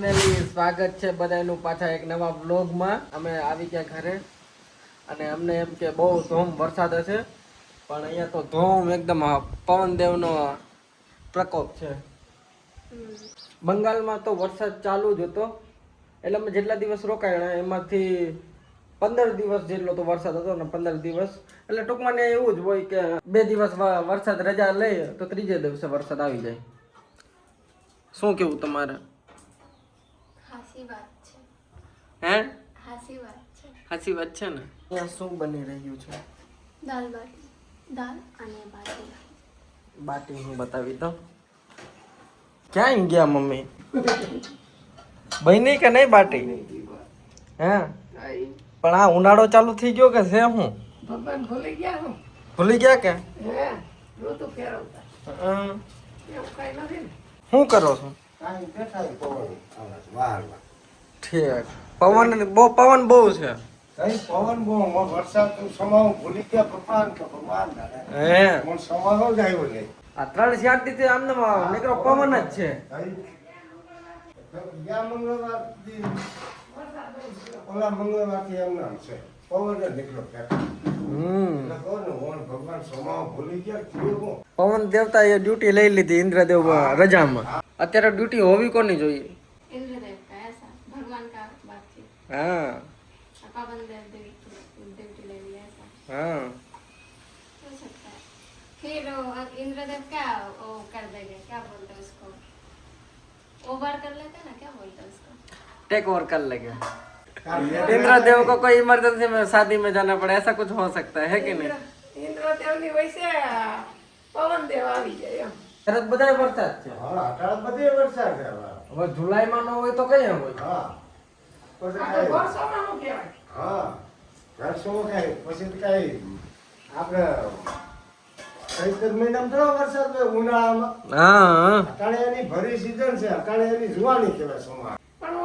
Finally સ્વાગત છે બધાનું પાછા એક નવા વ્લોગમાં. અમે આવી ગયા ઘરે અને અમને એમ કે બહુ ધોમ વરસાદ હશે, પણ અહીંયા તો ધોમ એકદમ પવનદેવનો પ્રકોપ છે. બંગાળમાં તો વરસાદ ચાલુ જ હતો, એટલે અમે જેટલા દિવસ રોકાયા એમાંથી 15 દિવસ જેટલો તો વરસાદ હતો ને 15 દિવસ એટલે ટૂંકમાં ને એવું જ હોય કે 2 દિવસ વરસાદ રજા લઈએ તો ત્રીજે દિવસે વરસાદ આવી જાય. શું કેવું તમારે? હાસી વાત છે. હે? હાસી વાત છે. સાચી વાત છે ને. અહીંયા શું બની રહ્યું છે? દાલ બાટી. દાલ અને બાટી. બાટી હું બતાવી દઉં. ક્યાં ગયા મમ્મી? બની કે નહીં બાટી? હે? પણ આ ઉનાળો ચાલુ થઈ ગયો કે છે હું? ભગવાન ભૂલી ગયા હું. ભૂલી ગયા કે? હે ઋતુ ફેરવતા એવું કઈ નથી ને. શું કરો છો? કાંઈ બેઠા હોય પવન વાર ઠીક. પવન બહુ છે. કઈ પવન બહુ વરસાદ તો સમાવ ભૂલી ગયા ભગવાન કે ભગવાન હે? પણ સમાવ જ આવ્યો નહીં. આ 3-4 દિવસથી આમને નીકળો પવન જ છે. ગયા મંગળવાર ઓલા મંગળવારથી એમ નામ છે પવન જ નીકળ્યો એટલે કહો ને ભગવાન સમાવ ભૂલી ગયા થયું હું. પવન દેવતા એ ડ્યુટી લઈ લીધી ઇન્દ્રદેવ રજામાં. અત્યારે ડ્યુટી હોવી કોની જોઈએ? इंद्रदेव का ऐसा भगवान का बात थी. હા पवन देव ड्यूटी ले लिया ऐसा હા हो सकता है. फिर इंद्रदेव क्या वो कर देंगे, क्या बोलते हैं उसको, ओवर कर लेते हैं ना, क्या बोलते हैं उसको. टेक ओवर कर लेंगे. इंद्रदेव को कोई इमरजेंसी में शादी में जाना पड़े ऐसा कुछ हो सकता है कि नहीं? ઇન્દ્રદેવની વૈસે પવન દેવ આવી જાય એમ. તરત બધાય વરસાદ છે. હા અત્યારે બધે વરસાદ છે હવે. હવે જુલાઈમાં ન હોય તો કઈ હોય? હા પછી આ તો વર્ષોમાં શું કહેવાય? હા વર્ષોમાં કાંઈ પછી તો કાંઈ આપણે ચૈત્ર મહિનામાં થોડો વરસાદ હોય ઉનાળામાં. હા અટાણે એની ભરી સીઝન છે, અટાણે એની જુવાની કહેવાય સોમાં. પણ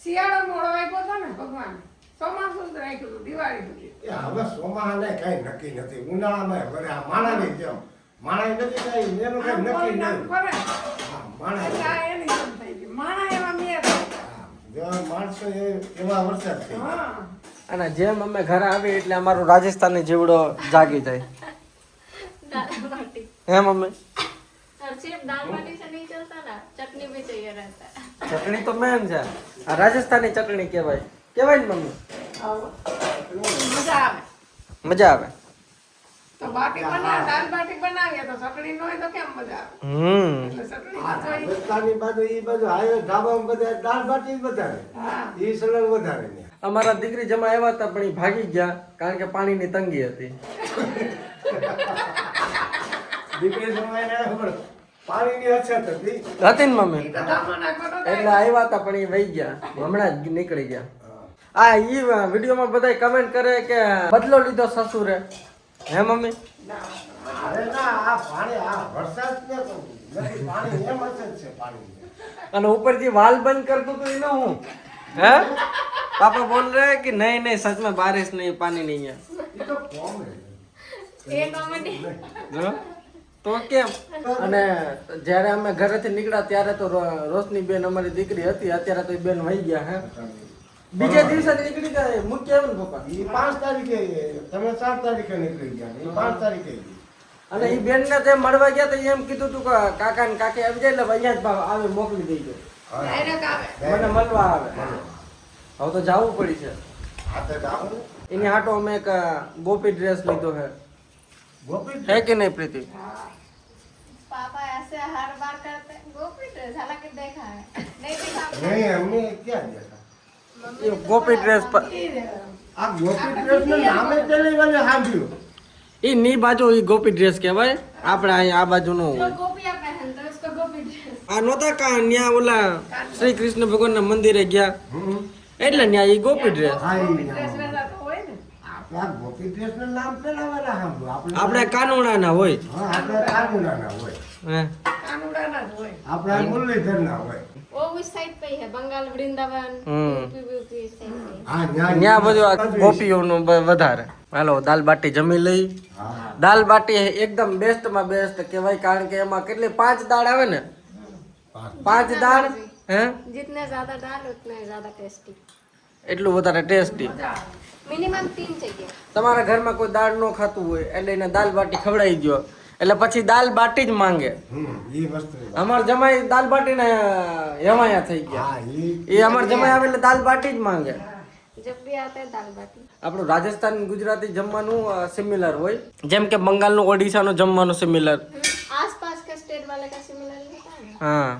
શિયાળો મોડો આપ્યો હતો ને ભગવાન, ચોમાસું જ રાખ્યું હતું દિવાળી સુધી. એ હવે સોમાને કાંઈ નક્કી નથી. ઉનાળામાં ભરે આ માણાની જેમ માણા નથી કાંઈ એનું કાંઈ નક્કી આમ નહીં. ફરે. હા, માણા એટલે આ એની જેમ થઈ ગયું. માણા એવા મેર હતા. જેવા માણસો એવા વરસાદ થઈ ગયા. હા. અને જેમ અમે ઘરે આવી એટલે અમારું રાજસ્થાની જીવડો જાગી જાય. दाल बाटी. હે મમ્મી? और सिर्फ दाल बाटी से नहीं चलता ना, चटनी भी चाहिए रहता है. ચટણી તો મેન છે. આ રાજસ્થાની ચટણી કહેવાય કહેવાય ને મમ્મી? મજા આવે. મજા આવે. તો બાટી દાલ બાટી બનાવીએ તો ચટણી ન હોય તો કેમ મજા આવે. એટલે ચટણી આ તો જોઈએ. રાજસ્થાની બાજુ ઈ બાજુ હાઈવે ઢાબામાં બધા દાળ બાટી જ વધારે. હા. ઈ સલણ વધારે ને. અમારા દીકરી જમા આવ્યા હતા પણ એ ભાગી ગયા કારણ કે પાણીની તંગી હતી. દીકરી સમયને ખબર પાણીની અછત હતી. હતી ને મમ્મી? ઈ તો ધામો નાખવો તો એટલે આવ્યા હતા પણ એ વહી ગયા, હમણાં જ નીકળી ગયા. આ ઈ વિડીયોમાં બધા કમેન્ટ કરે કે બદલો લીધો સસુરે. હે મમ્મી? અરે ના આ પાણી આ વરસાદ ને નથી પાણી એમ અછત છે પાણી. અને ઉપરથી વાલ બંધ કરતું તો એનો હું હે પાપા બોલ રહે કે નહીં નહીં સચ में बारिश नहीं पानी नहीं है. ઈ તો કોમ હે. ये कॉमेडी. જો તો કેમ? અને જ્યારે અમે ઘરેથી નીકળ્યા ત્યારે તો રોશની બેન અમારી દીકરી હતી, અત્યારે તો એ બેન વહી ગયા. હે બીજે દિવસે જ નીકળી ગયા. મૂકી આવે ને પપ્પા. ઈ 5 તારીખે તમે 4 તારીખે નીકળી ગયા. ઈ 5 તારીખે ગઈ. અને એ બેન ને તે મળવા ગયા તો એમ કીધું તું કે કાકા ને કાકી આવી જાય એટલે અહીંયા જ આવી મોકલી દેજો, ડાયરેક્ટ આવે. મને મળવા આવે. હવે તો જવું પડી છે. હાથે જાઓ. એની હાટો અમે એક ગોપી ડ્રેસ લીધો છે. ગોપી है कि नहीं प्रीति? पापा ऐसे हर बार करते हैं. गोपी ड्रेस हालांकि देखा है, नहीं देखा आपने? નહીં અમને ક્યાં દેખા. ये गोपी ड्रेस पर આ ગોપી ડ્રેસનું નામ જ પેલી વાર સાંભળ્યું. ई नी बाजू ई गोपी ड्रेस कहेवाय. આપણે અહીંયા આ બાજુનો जो गोपियाँ पहनते हैं उसको गोपी ड्रेस. આ નોતા કા ન્યા ઓલા શ્રી કૃષ્ણ ભગવાનના મંદિરે ગયા એટલે ન્યા ઈ ગોપી ડ્રેસ. હા ઈ ડ્રેસ નામ. વેલા તો હોય ને. આપણે આ ગોપી ડ્રેસનું નામ પેલા વાર સાંભળ્યું. આપણે કાનુડાના હોય. હા આપણે કાનુડાના હોય. હે કાનુડાના જ હોય. આપણે મુરલીધરના હોય. वो उस साइड पे ही है, Bengal Vrindavan UP UP side पे. હા ન્યા બધું આ ગોપીઓનું વધારે. હાલો દાલ બાટી જમી લઈ. હા દાલ બાટી એકદમ બેસ્ટ માં બેસ્ટ કહેવાય કારણ કે એમાં કેટલી 5 દાળ આવે ને, 5 દાળ હે जितने ज्यादा दाल उतने ज्यादा टेस्टी। એટલું વધારે ટેસ્ટી. मिनिमम 3 चाहिए। તમારા ઘરમાં કોઈ દાળ ન ખાતું હોય એટલે એને દાલ બાટી ખવડાવી દો એટલે પછી દાલ બાટી જ માંગે. એ વસ્તુ અમાર જમાઈ દાલ બાટી ને હેમાયા થઈ ગયા. હા એ અમાર જમાઈ આવે એટલે દાલ બાટી જ માંગે. जब भी आते हैं दाल बाटी। આપણું રાજસ્થાન ગુજરાતી જમવાનું સિમિલર હોય, જેમ કે બંગાળનું ઓડિશાનું જમવાનું સિમિલર. आसपास के स्टेट वाले का सिमिलर होता है ना। હા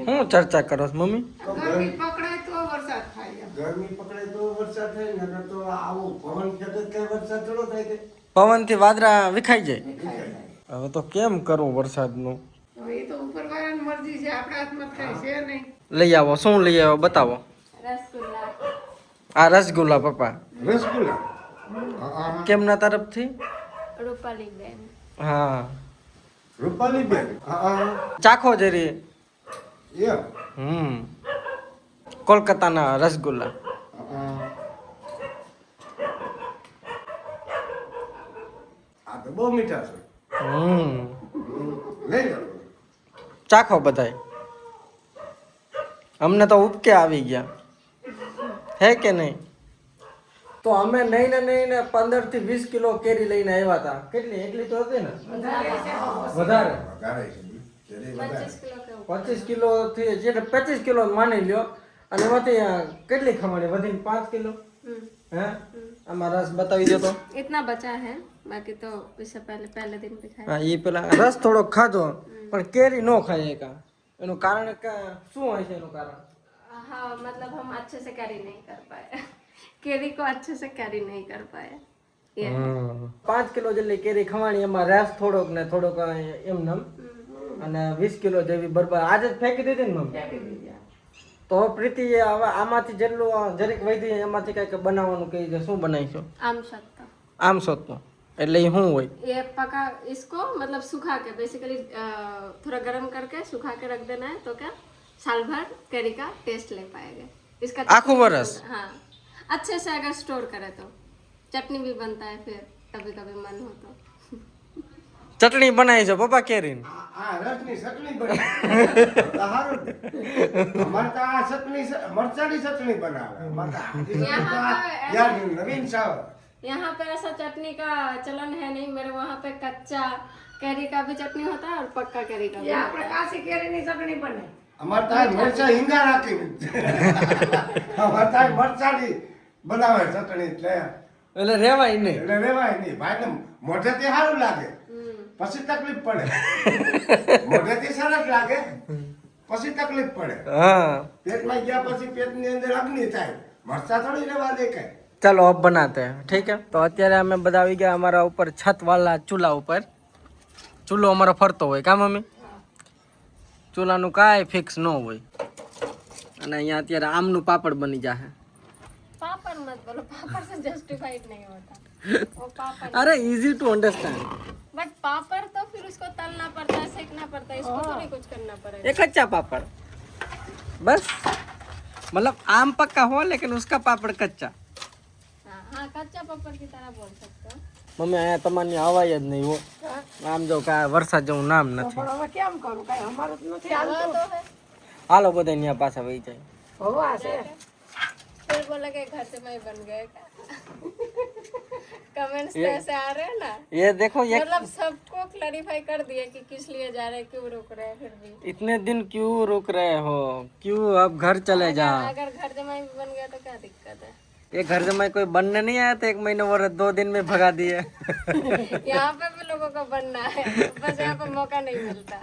હું ચર્ચા કરો છો મમ્મી? ગરમી પકડાય તો વરસાદ થાય એમ. ગરમી પકડે તો વરસાદ થાય, નકર તો આવો પવન ખેંચે કઈ વરસાદ થોડો થાય કે પવનથી વાદળા વિખાઈ જાય. ખાઈ જાય. હવે તો કેમ કરવું વરસાદનું? હવે એ તો ઉપરવાળાની મરજી છે, આપણા હાથમાં કઈ છે નહીં. લઈ આવો, શું લઈ આવો બતાવો. रसगुल्ला। આ રસગુલ્લા પપ્પા રસગુલ્લા. હા કેમના તરફથી? रूपाली बेन। હા રૂપાલી બેન. હા ચાખો જરી. એમ. કોલકાતાના રસગુલ્લા. આ તો બહુ મીઠા છે. લઈ લો. ચાખો બધાય. અમને તો ઉપકે આવી ગયા, હે કે નહીં? તો અમે નહીં ને 15 થી 20 કિલો કેરી લઈને આવ્યા હતા. કેટલી? એટલી તો હતી ને? વધારે. વધારે છે. કેરી વધારે. 25 25 किलो के ऊपर। કિલો થી જેટલે 25 કિલો માની લ્યો. અને એમાંથી કેટલી ખમણી વધીને 5 કિલો? હે આમાં રસ બતાવી દો તો. इतना बचा है, बाकी तो इससे पहले दिन भी खाया। હા એ પેલા રસ થોડો ખાધો પણ કેરી નો ખાય એકા. એનું કારણ શું હોય છે? એનું કારણ हाँ मतलब हम अच्छे से कैरी नहीं कर पाए। केरी को अच्छे से कैरी नहीं कर पाए। ये 5 કિલો જેટલી કેરી ખવાણી, એમાં રસ થોડોક ને થોડોક એમ નમ, અને 20 કિલો જેવી બરબાદ આજે જ ફેંકી દીધી ને મમ્મી. તો પ્રીતિ હવે આમાંથી જેટલું જરીક વધી એમાંથી કઈક બનાવવાનું કહી દે. શું બનાવીશું? आम सत्ता। આમ સોતનો એટલે એ શું હોય? ये पका इसको मतलब सुखा के बेसिकली थोड़ा गर्म करके सुखा के रख देना है, तो क्या साल भर कैरी का टेस्ट ले पाएंगे इसका। आखू बरस? हाँ अच्छे से अगर स्टोर करे तो चटनी भी बनता है, फिर कभी कभी मन हो तो। ચટણી બનાવી છે પપ્પા કેરીની? આ રસની ચટણી બને. સારું ને. અમારે તો આ ચટણી મરચાની ચટણી બનાવે. અમારે તો યાર નવીન સાવ. यहाँ पे ऐसा चटनी का चलन है नहीं, मेरे वहाँ पे कच्चा कैरी का भी चटनी होता है और पक्का कैरी का भी એ होता આપણે કાચી કેરીની ચટણી બને. અમારે તો આ મરચા હિંગા રાખી. અમારે તો આ મરચાની બનાવે ચટણી એટલે રેવાય નહીં. એટલે રેવાય નહીં. ભાઈને મોઢેથી સારું લાગે, પછી તકલીફ પડે. મોઢેથી સરસ લાગે, પછી તકલીફ પડે. હા પેટમાં ગયા પછી પેટની અંદર અગ્નિ થાય. મરચા થોડી રેવા દે કઈ. ચાલો અબ બનાતે हैं, ठीक है? તો અત્યારે અમે બધા આવી ગયા અમારા ઉપર છત વાળા ચૂલા ઉપર. ચૂલો અમારો ફરતો હોય કા મમ્મી? ચૂલાનું કાંઈ ફિક્સ ન હોય. અને અહીંયા અત્યારે આમનું પાપડ બની જાહે. पापड़ मत बोलो, पापड़ से जस्टिफाइड नहीं होता वो पापड़। अरे इजी टू अंडरस्टैंड. बट पापड़ तो फिर उसको तलना पड़ता है, सेकना पड़ता है, इसको थोड़ी कुछ करना पड़ेगा। ये कच्चा पापड़ बस, मतलब आम पक्का हो लेकिन उसका पापड़ कच्चा. हाँ हाँ कच्चा पापड़ की तरह बोल सकते हो। મમ્મી અહીંયા તમારી હવાય જ નહીં હો. આમ જો કા વરસાદ જેવું નામ નથી. પણ હવે કેમ કરું, કઈ અમારું જ નથી हवा હાલતું. तो है, હાલો બધા અહીંયા પાછા વહી જાય. હવા છે. फिर बोला कि घर से मैं बन गए क्या? कमेंट्स तो ऐसे आ रहे हैं ना, ये देखो ये मतलब सबको क्लैरिफाई कर दिया कि किस लिए जा रहे हैं, क्यों रुक रहे हैं। फिर भी इतने दिन क्यों रुक रहे हो, क्यों अब घर चले जा. अगर घर जमाई भी बन गया तो क्या दिक्कत है? ये घर जमाई कोई बनने नहीं आया था 1 महीने और 2 दिन में भगा दिए. यहाँ पे भी लोगों को बनना है, बस यहाँ पे मौका नहीं मिलता।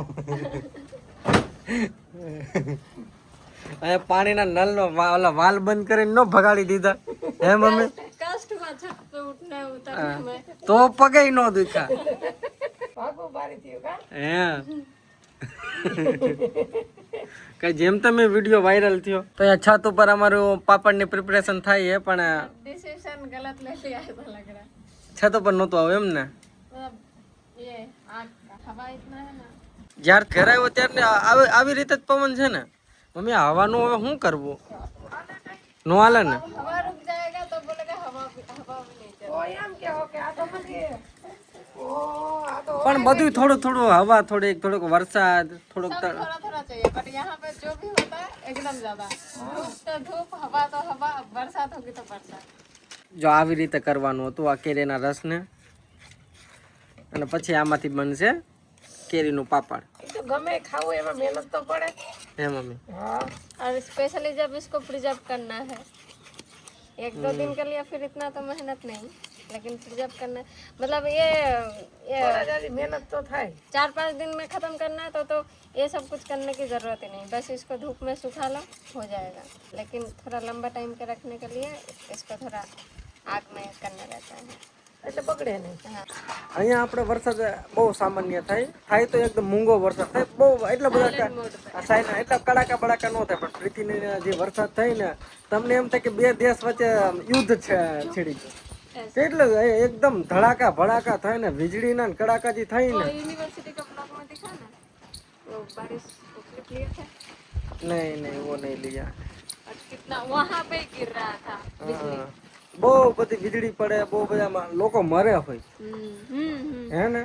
અહીંયા પાણીના નળનો ઓલા વાલ બંધ કરીને નો ભગાડી દીધા હે મમ્મી? कष्ट हुआ छत पे उठने उतरने में। તો પગે નો દુખા ભાગો બારી થયું કા. હે કઈ જેમ તમે વિડિયો વાયરલ થયો તો અહીંયા છત ઉપર અમારું પાપડની પ્રિપરેશન થાય છે, પણ डिसीजन गलत ले लिया ऐसा लग रहा है। છત ઉપર નહોતું આવે એમ ને? मतलब ये आग का हवा इतना है ना। જ્યાર ઘરે આવ્યો ત્યારે આવી રીતે જ પવન છે ને મમ્મી. આ હવાનું હવે શું કરવું? નો હાલે ને? हवा रुक जाएगा तो बोलेगा हवा भी नहीं चल। તો એમ કેવો કે આ તો મને આ તો પણ બધું થોડું થોડું હવા થોડોક વરસાદ થોડોક थोड़ा थोड़ा चाहिए बट यहाँ पे जो भी होता है एकदम ज्यादा धूप तो धूप हवा तो हवा बरसात होगी तो बरसात જો આવી રીતે કરવાનું હતું આ કેરીના રસને અને પછી આમાંથી બનશે કેરીનું પાપડ એ તો ગમે ખાવું એમાં મહેનત તો પડે. હે મમ્મી હા और स्पेशली जब इसको प्रिजर्व करना है 1-2 दिन के लिए फिर इतना तो मेहनत नहीं लेकिन प्रिजर्व करना है मतलब ये થોડા જાજી મહેનત તો થાય. 4-5 दिन में ख़त्म करना है तो ये सब कुछ करने की ज़रूरत ही नहीं बस इसको धूप में सुखा लो हो जाएगा लेकिन थोड़ा लंबा टाइम के रखने के लिए इसको थोड़ा आग में करना रहता है એટલે બગડે નહીં. हाँ અહીંયા આપણે વરસાદ બહુ સામાન્ય થાય તો એકદમ મૂંગો વરસાદ થાય બહુ એટલા બધા સાઈના એટલા કડાકા બડાકા ન થાય પણ પ્રીતિને જે વરસાદ થાય ને તમને એમ થાય કે બે દેશ વચ્ચે યુદ્ધ છે છેડી ગયું એટલે એકદમ ધડાકા ભડાકા થાય ને વીજળીના ને કડાકાજી થાય वो ને यूनिवर्सिटी का ब्लॉग में दिखा ना वो बारिश वो क्लिप लिए थे નહીં वो નહીં लिया और कितना वहाँ पे गिर रहा था बिजली બહુ બધી વીજળી પડે બહુ બધા લોકો મરે હોય હે ને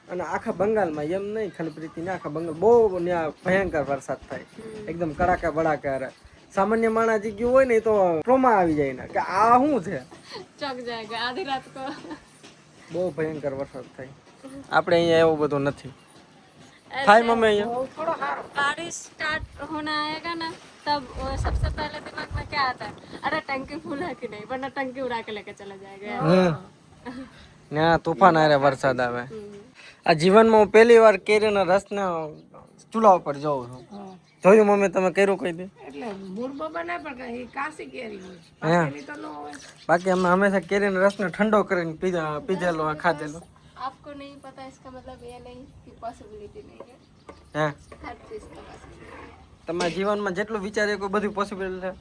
અને આખા બંગાળમાં એમ નહીં ખાલી પ્રીતિને આખા બંગાળ બહુ ત્યાં ભયંકર વરસાદ થાય એકદમ કડાકા બડાકા સામાન્ય માણસ જે ગયું હોય ને તો ટ્રોમા આવી જાય ને કે આ શું છે चौक जाएगा आधी रात को બહુ ભયંકર વરસાદ થાય આપણે અહીંયા એવું બધું નથી થાય મમ્મી અહીંયા બહુ થોડો સારો. बारिश स्टार्ट होना आएगा ना तब वो सबसे पहले दिमाग में क्या आता है अरे टंकी फुल है कि नहीं वरना टंकी उड़ा के लेके चला जाएगा ત્યાં તુફાન આરે વરસાદ આવે આ જીવનમાં હું પહેલી વાર કેરીના રસને ચૂલા ઉપર જોઉં છું જોયું મમ્મી તમે કર્યું કહી દે એટલે મૂળમાં બનાય પણ કાંઈ કાશી કેરી હોય પાકેલી તો ન હોય. બાકી અમે હંમેશા કેરીના રસને ઠંડો કરીને પીધેલો ખાધેલો आपको नहीं पता इसका मतलब ये नहीं कि पॉसिबिलिटी नहीं है હે हर चीज का possibility है। તમારા જીવનમાં જેટલું વિચારે કોઈ બધું પોસિબલ છે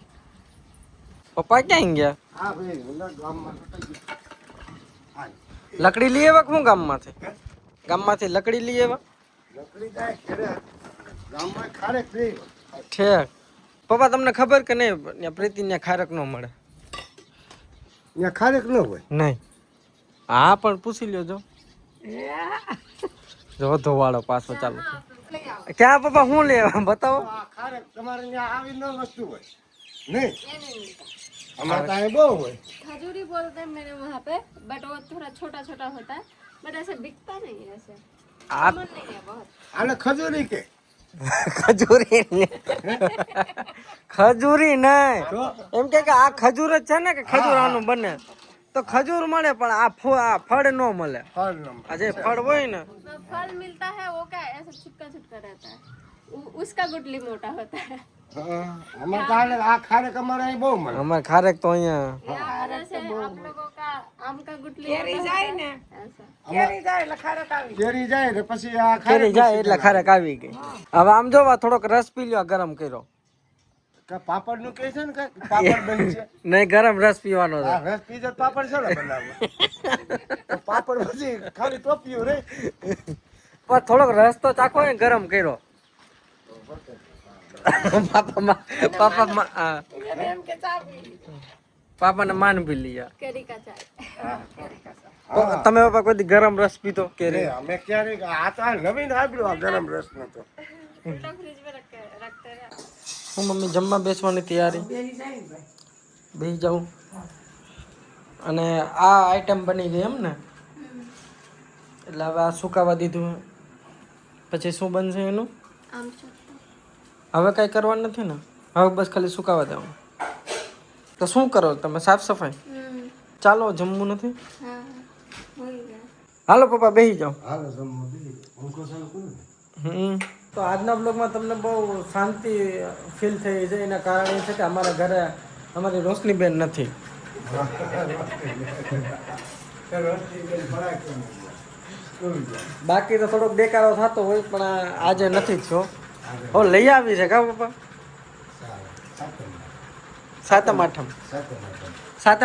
પપ્પા ક્યાં ગયા હા ભાઈ ઓલા ગામમાં લટાઈ ગયું. હા લકડી લઈ આવ્યા કે હું ગામમાંથી લકડી લઈ આવ્યા લકડી જાય ઘરે ગામમાં ખારેક રહી ઠેક પપ્પા તમને ખબર કે નહીં ત્યાં પ્રીતિ ત્યાં ખારક ન મળે ત્યાં ખારેક ન હોય નહીં હા પણ પૂછી લ્યો જો જો ધોવાળો પાછો ચાલુ ક્યાં પપ્પા હું લેવા બતાવો આ ખારેક તમારે ત્યાં આવી ન વસ્તુ હોય નહીં ये नहीं मिलता અમારે ત્યાં બહુ હોય खजूरी बोलते हैं मेरे वहाँ पे बट वो थोड़ा छोटा छोटा होता है बट ऐसे बिकता नहीं है ऐसे આ कॉमन नहीं है बहुत આને ખજૂરી કે ખજૂરી ખજૂરી નહીં તો એમ કે આ ખજૂર જ છે ને કે ખજૂર આનું બને તો ખજૂર મળે પણ આ ફળ ન મળે ફળ ન આ જે ફળ હોય ને तो फल मिलता है वो क्या ऐसे छुटका छुटका रहता है उसका गुटली मोटा होता है અમારે ત્યાં આ ખારેક અમારે અહીં બહુ મળે અમારે ખારેક તો અહીંયા यहाँ जैसे आप लोगों का आम का गुटली કેરી होता જાય है ને ऐसा કેરી જાય એટલે ખારક આવી. કેરી જાય ને પછી આ કેરી ખારેક જાય એટલે ખારેક આવી ગઈ હવે આમ જોવા થોડોક રસ પી લ્યો ગરમ કર્યો પાપડ નું કે છે ને કે પાપડ બનશે નહીં ગરમ રસ પીવાનો છે આ રસ પીધો તો પાપડ છે ને બનાવવા તો પાપડ પછી ખાલી ટોપિયું રે પણ થોડોક રસ તો ચાખો ને ગરમ કર્યો એમ કે ચા પી. પાપાને માન ભી લીયા केरी का चाय તમે પપ્પા કોઈ દી ગરમ રસ પીતો રે, કેરી અમે ક્યારેક આ તો આ નવીન આપ્યું આ ગરમ રસ નતો उल्टा फ्रिज में रखते रहे હું મમ્મી જમવા બેસવાની તૈયારી બેસી જાય ને ભાઈ. બેસી જાઉં અને આ આઈટમ બની ગઈ એમ ને એટલે હવે આ સુકાવા દીધું પછી શું બનશે એનું आम चटनी હવે કાંઈ કરવાનું નથી ને હવે બસ ખાલી સુકાવા દેવાનું તો શું કરો તમે સાફ સફાઈ ચાલો જમવું નથી हाँ हो ही गया હાલો પપ્પા બેસી જાઓ હાલો જમવા બી પંખો ચાલુ કરો તો આજના બ્લોગમાં તમને બહુ શાંતિ ફીલ થઈ છે એના કારણે છે કે અમારા ઘરે અમારી રોશનીબેન નથી બાકી તો થોડોક દેકારો થતો હોય પણ આજે નથી થયો હો લઈ આવી છે કા પપ્પા સાતમ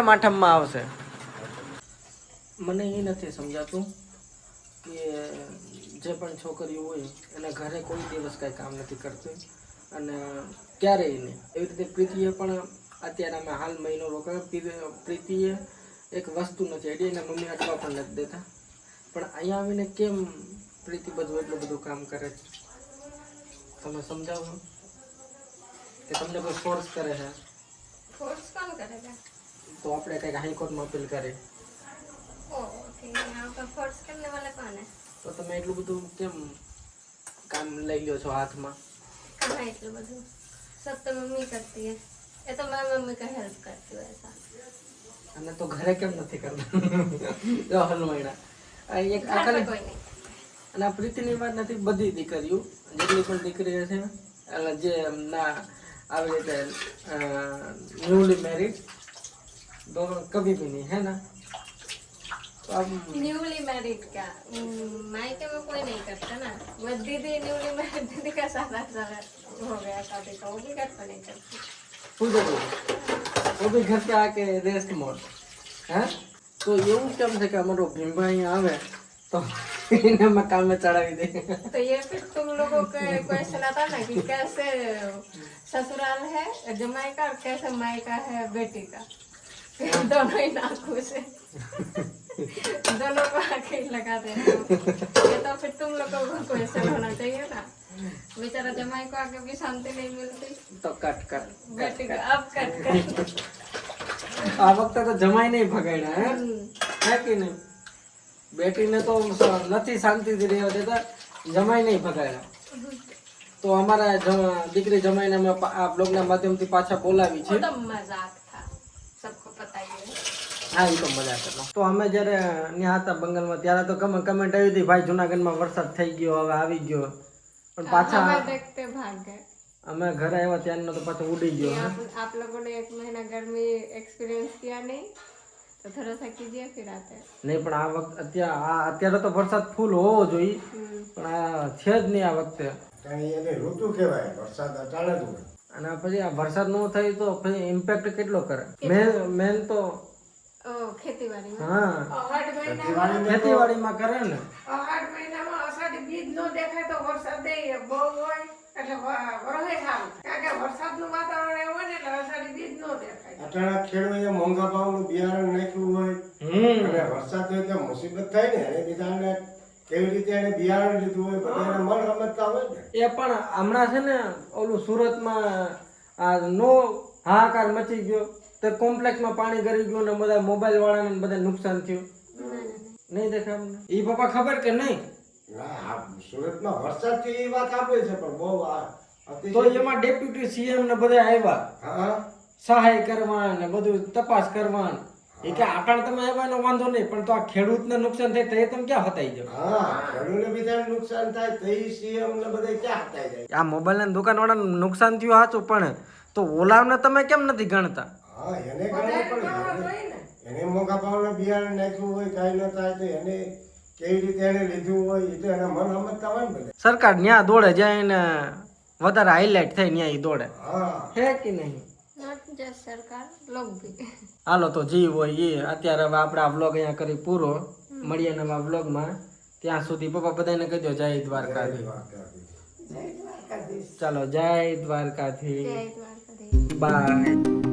આઠમમાં આવશે મને એ નથી સમજાતું કે જે પણ છોકરીઓ હોય એના ઘરે કોઈ દિવસ કાંઈ કામ નથી કરતી અને ક્યારેય નહીં એવી રીતે પ્રીતિએ પણ અત્યારે અમે હાલ મહિનો રોકાયો પ્રીતિએ એક વસ્તુ નથી એડી એના મમ્મી અટવા પણ નથી દેતા પણ અહીંયા આવીને કેમ પ્રીતિ બધું એટલું બધું કામ કરે છે તમે સમજાવો કે તમને કોઈ ફોર્સ કરે છે फोर्स कौन करेगा? તો આપણે કંઈક હાઈકોર્ટમાં અપીલ કરી ओ ठीक है, यहाँ पर फोर्स करने वाला कौन है? તો તમે એટલું બધું કેમ કામ લઈ લ્યો છો હાથમાં कहाँ है इतना બધું? सब तो मम्मी करती है, ये तो मैं मम्मी का हेल्प करती हूँ ऐसा। અને તો ઘરે કેમ નથી કરતા જો હલવાઈના આ એક આ घर ખાલી पे कोई नहीं। અને આ પ્રીતિની વાત નથી બધી દીકરીઓ જેટલી પણ દીકરી છે એટલે જે ના આવી રીતે ન્યૂલી મેરિડ તો કभी भी नहीं है ना तो अब न्यूली मैरिड का मायके में कोई नहीं करता ना। वो दीदी न्यूली मैरिड दीदी का 7-8 साल हो गया शादी का, वो भी घर पर नहीं करती। पूजा वो भी घर पे आके रेस्ट मोड है तो એવું કેમ છે કે અમારો ભીમભાઈ આવે તો એને અમે કામે ચડાવી દે तो ये फिर तुम लोगों का क्वेश्चन आता ना कि कैसे ससुराल है जमाई का और कैसे मायका है बेटी का। दोनों ही नाखुश है, दोनों को आके ही लगा देना। ये तो फिर तुम लोगों को क्वेश्चन होना चाहिए ना। बेचारा जमाई को आके भी शांति नहीं मिलती, તો કટ કટ बेटी को अब कट कर। આ વખતે તો જમાઈ નહીં ભગાડ્યા હે કે નહીં બેટીને તો નથી શાંતિથી રહેવા દેતા જમાઈ નહીં ભગાડ્યા તો અમારા દીકરી જમાઈને અમે આ બ્લોગના માધ્યમથી પાછા બોલાવી છે वो तो मजाक था, सबको पता ही है। હા એ તો મજા કરતો તો અમે જ્યારે ત્યાં હતા બંગાળમાં ત્યારે તો કમેન્ટ આવી હતી ભાઈ જુનાગઢમાં વરસાદ થઈ ગયો હવે આવી ગયો પણ પાછા हमें देखते भाग गए। અમે ઘરે આવ્યા ત્યારનો તો પાછો ઉડી ગયો आप लोगों ने 1 महीना गर्मी एक्सपीरियंस किया नहीं, तो थोड़ा सा कीजिए फिर आते हैं। નહીં પણ આ વખતે અત્યારે તો વરસાદ ફૂલ હોવો જોઈએ પણ આ છે જ નહીં આ વખતે કાંઈ એને ઋતુ કહેવાય, વરસાદ અટાણે જ હોય. અને પછી આ વરસાદ ન થાય તો પછી ઇમ્પેક્ટ કેટલો કરે મેન તો ओ खेती बाड़ी में હા અહાડ મહિનામાં ખેતીવાડીમાં કરે ને અહાડ મહિનામાં અષાઢી બીજ નો દેખાય તો વરસાદ બહુ હોય એટલે વરહે સારું, કારણ કે વરસાદનું વાતાવરણ એવું હોય ને એટલે અષાઢી બીજ નો દેખાય. અટાણે ખેડૂતે મોંઘા ભાવનું બિયારણ નાખ્યું હોય અને વરસાદ હોય તો મુસીબત થાય ને એને બીજાને કેવી રીતે એને બિયારણ લીધું હોય બધા એને મન રમતતા હોય ને. એ પણ હમણાં છે ને ઓલું સુરતમાં આ નો હાહાકાર મચી ગયો તો કોમ્પ્લેક્સમાં પાણી ગરી ગયું ને બધા મોબાઈલ વાળાને બધા નુકસાન થયું નહીં દેખાય અમને એ પપ્પા ખબર કે નહીં ના, આ સુરતમાં વરસાદથી એ વાત આપે છે પણ બહુ આ તો એમાં ડેપ્યુટી સીએમ ને બધા આવ્યા હા સહાય કરવા ને બધું તપાસ કરવા એ કે આટાણ તમે આવ્યા એનો વાંધો નહીં પણ તો આ ખેડૂતને નુકસાન થાય તો એ તમે ક્યાં હતાઈ જાવ હા ખેડૂતને બીજાને નુકસાન થાય તો એ સીએમ ને બધા ક્યાં હતાઈ જાય. આ મોબાઈલ ના દુકાન વાળાને નુકસાન થયું સાચું પણ તો ઓલાને તમે કેમ નથી ગણતા હા એને ગણવું પડે એને મોંઘા ભાવના બિયારણ નાખ્યું હોય કાંઈ ન થાય તો એને કેવી રીતે એને લીધું હોય એ તો એના મન સમજતા હોય ને બધા. સરકાર ન્યા દોડે જાય ને વધારે હાઈલાઇટ થાય ન્યા ઈ દોડે હા હે કે નહીં नॉट जस्ट सरकार, लोग भी। હાલો તો જી હોય એ અત્યારે હવે આપણે આ વ્લોગ અહીંયા કરી પૂરો મળીએ નવા વ્લોગમાં ત્યાં સુધી પપ્પા બધાને કહી દો જય દ્વારકાધીશ ચાલો જય દ્વારકાધીશ जय द्वारकाधीश। બાય